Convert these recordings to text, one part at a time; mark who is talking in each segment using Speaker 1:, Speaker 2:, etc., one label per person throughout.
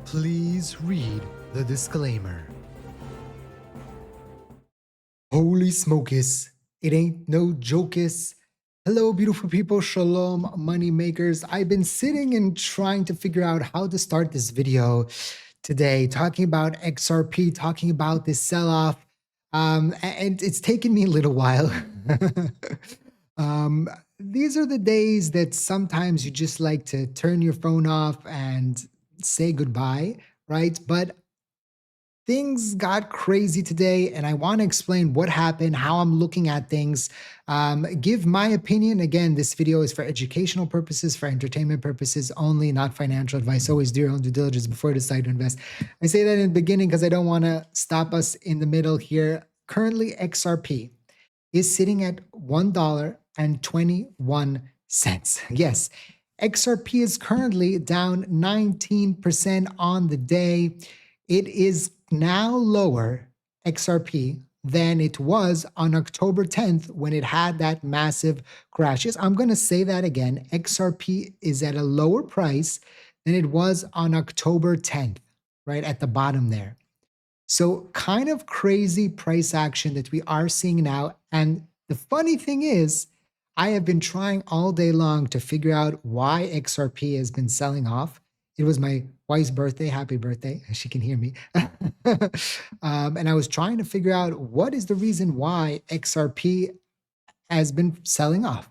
Speaker 1: Please read the disclaimer. Holy smokus, it ain't no jokes. Hello, beautiful people. Shalom, money makers. I've been sitting and trying to figure out how to start this video today, talking about XRP, talking about this sell-off. And it's taken me a little while. These are the days that sometimes you just like to turn your phone off and say goodbye, right? But things got crazy today, and I want to explain what happened, how I'm looking at things, give my opinion. Again, this video is for educational purposes, for entertainment purposes only, not financial advice. Always do your own due diligence before you decide to invest. I say that in the beginning because I don't want to stop us in the middle here. Currently, XRP is sitting at $1.21. Yes, XRP is currently down 19% on the day. It is now lower, XRP, than it was on October 10th when it had that massive crash. Yes, I'm going to say that again. XRP is at a lower price than it was on October 10th, right at the bottom there. So kind of crazy price action that we are seeing now. And the funny thing is, I have been trying all day long to figure out why XRP has been selling off. It was my wife's birthday. Happy birthday. She can hear me. And I was trying to figure out what is the reason why XRP has been selling off.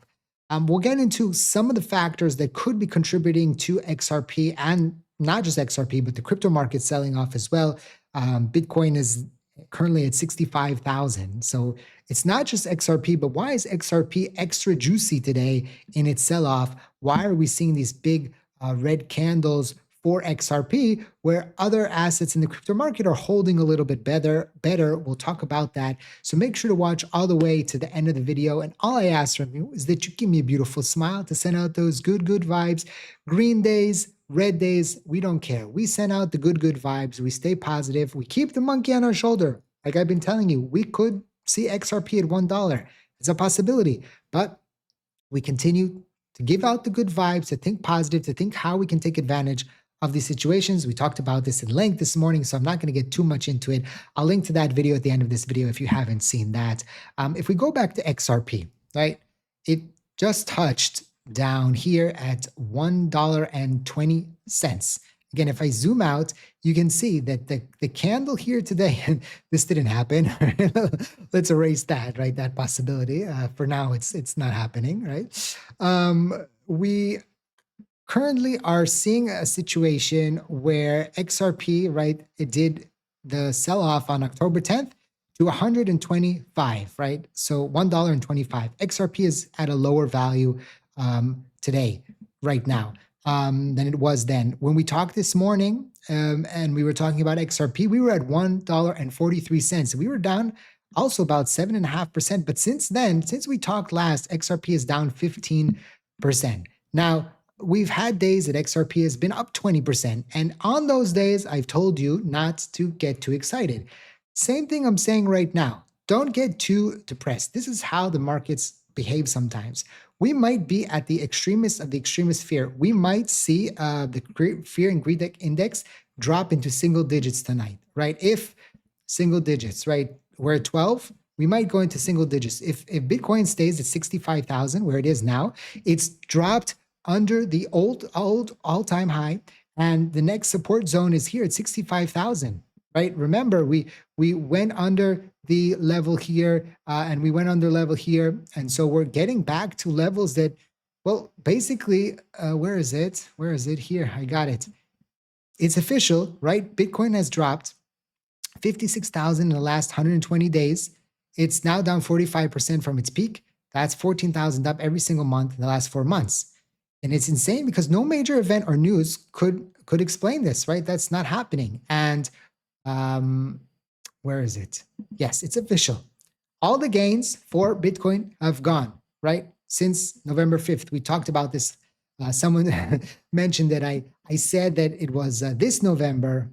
Speaker 1: We'll get into some of the factors that could be contributing to XRP, and not just XRP, but the crypto market selling off as well. Bitcoin is currently at 65,000. So it's not just XRP, but why is XRP extra juicy today in its sell-off? Why are we seeing these big red candles for XRP, where other assets in the crypto market are holding a little bit better? We'll talk about that. So make sure to watch all the way to the end of the video. And all I ask from you is that you give me a beautiful smile to send out those good vibes. Green days, red days, we don't care. We send out the good vibes. We stay positive. We keep the monkey on our shoulder. Like I've been telling you, we could see XRP at $1. It's a possibility, but we continue to give out the good vibes, to think positive, to think how we can take advantage of these situations. We talked about this in length this morning, so I'm not going to get too much into it. I'll link to that video at the end of this video if you haven't seen that. If we go back to XRP, right, it just touched down here at $1.20. Again, if I zoom out, you can see that the candle here today, this didn't happen. Let's erase that, right? That possibility. For now, it's not happening, right? We currently are seeing a situation where XRP, right, it did the sell-off on October 10th to 125, right? So $1.25. XRP is at a lower value today, right now, than it was then. When we talked this morning and we were talking about XRP, we were at $1.43. We were down also about 7.5%. But since then, since we talked last, XRP is down 15%. Now, we've had days that XRP has been up 20%. And on those days, I've told you not to get too excited. Same thing I'm saying right now. Don't get too depressed. This is how the markets behave sometimes. We might be at the extremist of the extremist fear. We might see the fear and greed index drop into single digits tonight, right? If single digits, right? We're at 12, we might go into single digits. If Bitcoin stays at 65,000, where it is now, it's dropped under the old all-time high, and the next support zone is here at 65,000. Right? Remember, we went under the level here and we went under level here. And so we're getting back to levels that, well, basically, where is it? Where is it? Here, I got it. It's official, right? Bitcoin has dropped 56,000 in the last 120 days. It's now down 45% from its peak. That's 14,000 up every single month in the last 4 months. And it's insane because no major event or news could explain this, right? That's not happening. And where is it? Yes, it's official. All the gains for Bitcoin have gone, right? Since November 5th. We talked about this. Someone mentioned that I said that it was this November,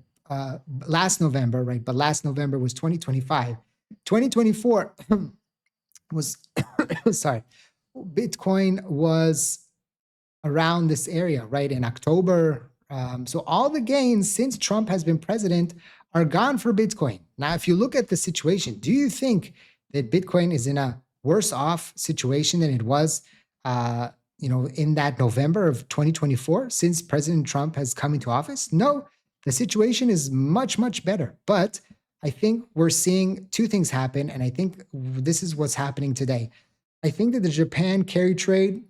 Speaker 1: last November, right? But last November was 2025. 2024 was, sorry, Bitcoin was around this area, right? In October, So all the gains since Trump has been president are gone for Bitcoin. Now, if you look at the situation, do you think that Bitcoin is in a worse off situation than it was, in that November of 2024 since President Trump has come into office? No, the situation is much, much better. But I think we're seeing two things happen, and I think this is what's happening today. I think that the Japan carry trade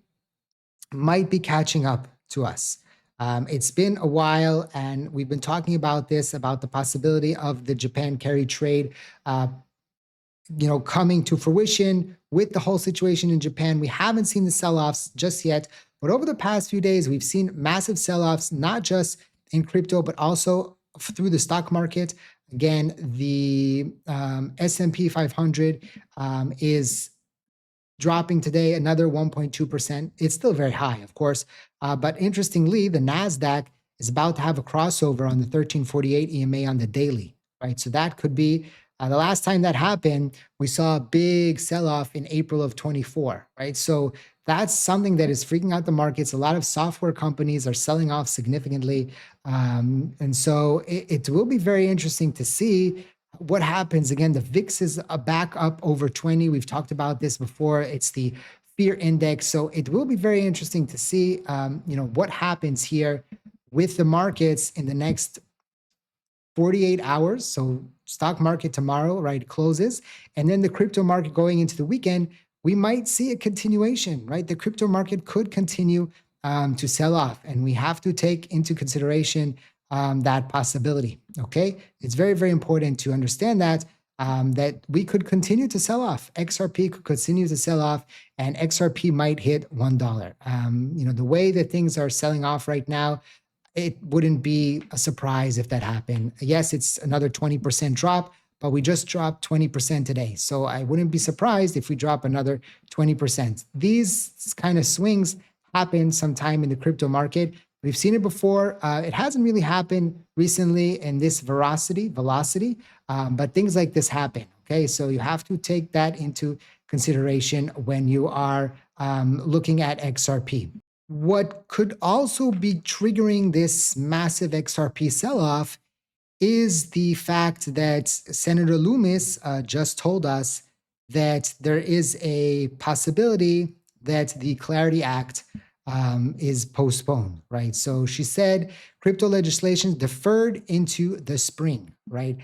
Speaker 1: might be catching up to us. It's been a while, and we've been talking about this, about the possibility of the Japan carry trade, coming to fruition with the whole situation in Japan. We haven't seen the sell-offs just yet, but over the past few days, we've seen massive sell-offs, not just in crypto, but also through the stock market. Again, the S&P 500 is dropping today another 1.2%. It's still very high, of course. But interestingly, the NASDAQ is about to have a crossover on the 1348 EMA on the daily, right? So that could be the last time that happened, we saw a big sell-off in April of 24, right? So that's something that is freaking out the markets. A lot of software companies are selling off significantly. And so it will be very interesting to see what happens. Again, the VIX is back up over 20. We've talked about this before. It's the fear index. So it will be very interesting to see, what happens here with the markets in the next 48 hours. So stock market tomorrow, right, closes. And then the crypto market going into the weekend, we might see a continuation, right? The crypto market could continue to sell off. And we have to take into consideration that possibility, okay? It's very, very important to understand that we could continue to sell off. XRP could continue to sell off, and XRP might hit $1. The way that things are selling off right now, it wouldn't be a surprise if that happened. Yes, it's another 20% drop, but we just dropped 20% today. So I wouldn't be surprised if we drop another 20%. These kind of swings happen sometime in the crypto market. We've seen it before. It hasn't really happened recently in this velocity, but things like this happen. Okay, so you have to take that into consideration when you are looking at XRP. What could also be triggering this massive XRP sell-off is the fact that Senator Loomis just told us that there is a possibility that the Clarity Act is postponed, right? So she said crypto legislation deferred into the spring, right?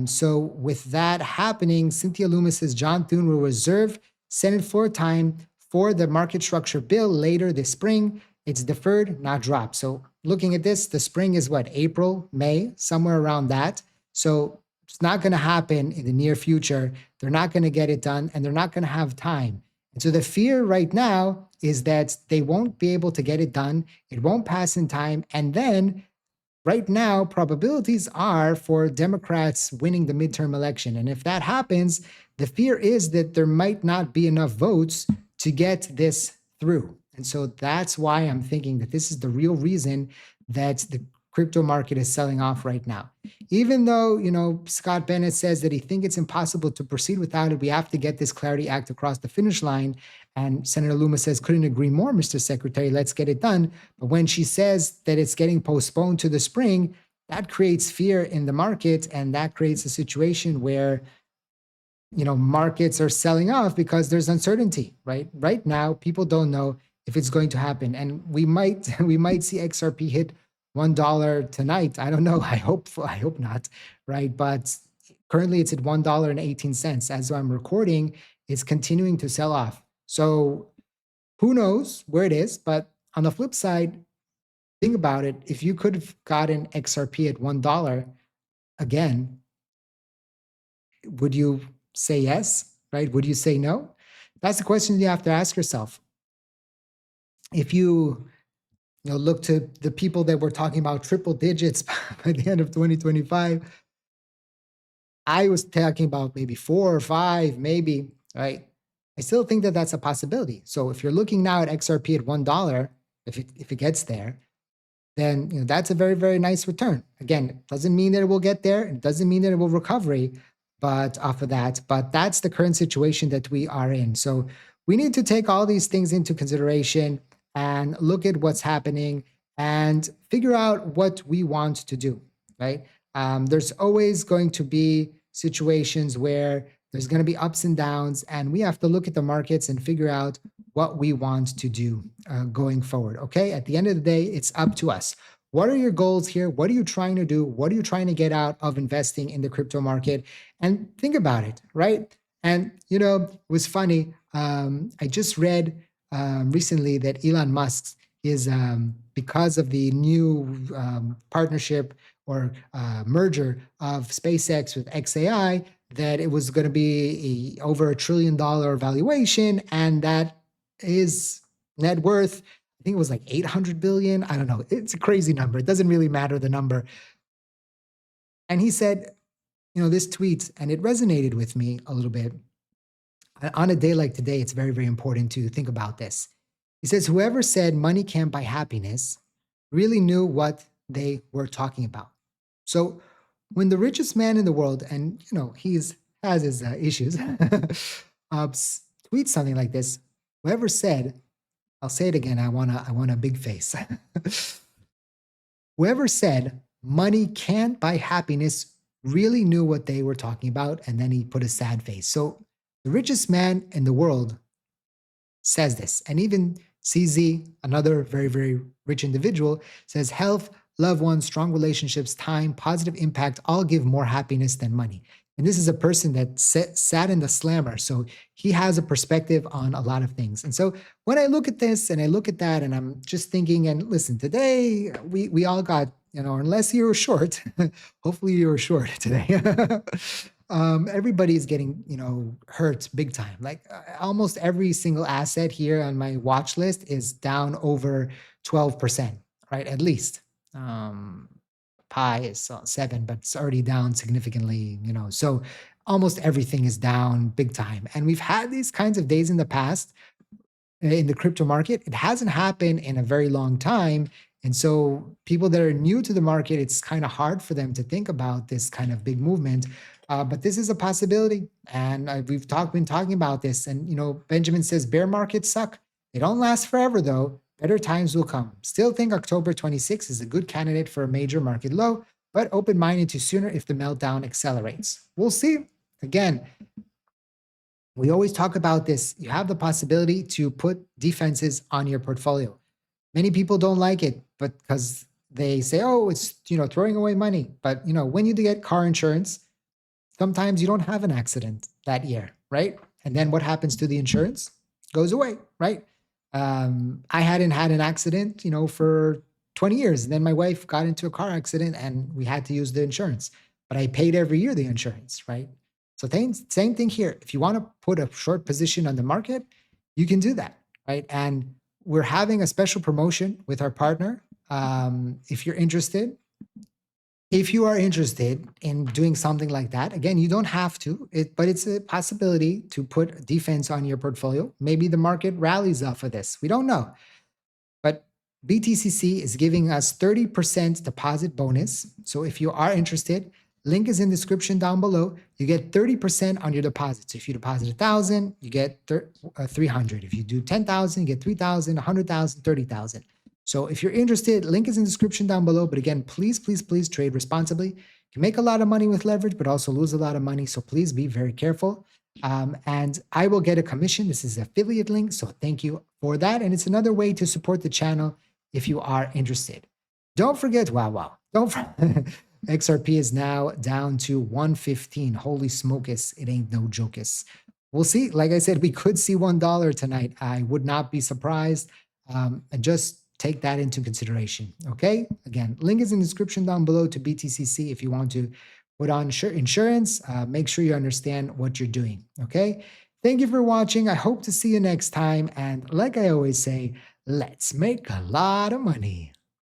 Speaker 1: So with that happening, Cynthia Loomis says John Thune will reserve Senate floor time for the market structure bill later this spring. It's deferred, not dropped. So looking at this, the spring is what, April, May, somewhere around that. So it's not going to happen in the near future. They're not going to get it done, and they're not going to have time. And so the fear right now is that they won't be able to get it done. It won't pass in time. And then right now, probabilities are for Democrats winning the midterm election. And if that happens, the fear is that there might not be enough votes to get this through. And so that's why I'm thinking that this is the real reason that the crypto market is selling off right now. Even though, Scott Bennett says that he thinks it's impossible to proceed without it, we have to get this Clarity Act across the finish line. And Senator Loomis says, couldn't agree more, Mr. Secretary, let's get it done. But when she says that it's getting postponed to the spring, that creates fear in the market, and that creates a situation where markets are selling off because there's uncertainty, right? Right now, people don't know if it's going to happen. And we might see XRP hit $1 tonight. I don't know. I hope not, right? But currently it's at $1.18. As I'm recording, it's continuing to sell off. So who knows where it is? But on the flip side, think about it. If you could have gotten XRP at $1 again, would you say yes, right? Would you say no? That's the question you have to ask yourself. If you look to the people that were talking about triple digits by the end of 2025, I was talking about maybe 4 or 5, maybe, right? I still think that that's a possibility. So if you're looking now at XRP at $1, if it gets there, then that's a very, very nice return. Again, it doesn't mean that it will get there. It doesn't mean that it will recovery, but off of that. But that's the current situation that we are in. So we need to take all these things into consideration and look at what's happening and figure out what we want to do, right? There's always going to be situations where there's going to be ups and downs, and we have to look at the markets and figure out what we want to do going forward. Okay. At the end of the day, it's up to us. What are your goals here? What are you trying to do? What are you trying to get out of investing in the crypto market? And think about it, right? And, it was funny. I just read recently that Elon Musk is, because of the new partnership or merger of SpaceX with XAI, that it was going to be over $1 trillion valuation, and that his net worth, I think it was like 800 billion. I don't know. It's a crazy number. It doesn't really matter the number. And he said, this tweet, and it resonated with me a little bit. On a day like today, it's very, very important to think about this. He says, whoever said money can't buy happiness really knew what they were talking about. So when the richest man in the world, and has his issues, tweets something like this, whoever said, I'll say it again, I want a big face. Whoever said money can't buy happiness really knew what they were talking about, and then he put a sad face. So the richest man in the world says this, and even CZ, another very, very rich individual, says health, loved ones, strong relationships, time, positive impact all give more happiness than money. And this is a person that sat in the slammer. So he has a perspective on a lot of things. And so when I look at this and I look at that, and I'm just thinking, and listen, today we all got, unless you were short, hopefully you were short today. Everybody's getting, hurt big time. Like almost every single asset here on my watch list is down over 12%, right? At least. Pi is 7, but it's already down significantly, so almost everything is down big time. And we've had these kinds of days in the past in the crypto market. It hasn't happened in a very long time. And so people that are new to the market, it's kind of hard for them to think about this kind of big movement. But this is a possibility. And we've been talking about this. And, Benjamin says bear markets suck. They don't last forever, though. Better times will come. Still think October 26 is a good candidate for a major market low, but open-minded to sooner if the meltdown accelerates. We'll see. Again, we always talk about this. You have the possibility to put defenses on your portfolio. Many people don't like it, but because they say, oh, it's, throwing away money. But, when you get car insurance, sometimes you don't have an accident that year, right? And then what happens to the insurance? Goes away, right? I hadn't had an accident, for 20 years. And then my wife got into a car accident and we had to use the insurance, but I paid every year the insurance, right? So same thing here. If you want to put a short position on the market, you can do that, right? And we're having a special promotion with our partner. If you're interested, if you are interested in doing something like that, again, you don't have to, but it's a possibility to put defense on your portfolio. Maybe the market rallies off of this. We don't know. But BTCC is giving us 30% deposit bonus. So if you are interested, link is in the description down below. You get 30% on your deposits. If you deposit 1,000, you get 300. If you do 10,000, you get 3,000, 100,000, 30,000. So if you're interested, link is in the description down below. But again, please, please, please trade responsibly. You can make a lot of money with leverage, but also lose a lot of money. So please be very careful. And I will get a commission. This is an affiliate link. So thank you for that. And it's another way to support the channel if you are interested. Don't forget, XRP is now down to 115. Holy smokes, it ain't no jokes. We'll see. Like I said, we could see $1 tonight. I would not be surprised. And just take that into consideration, okay? Again, link is in the description down below to BTCC if you want to put on insurance. Make sure you understand what you're doing, okay? Thank you for watching. I hope to see you next time. And like I always say, let's make a lot of money.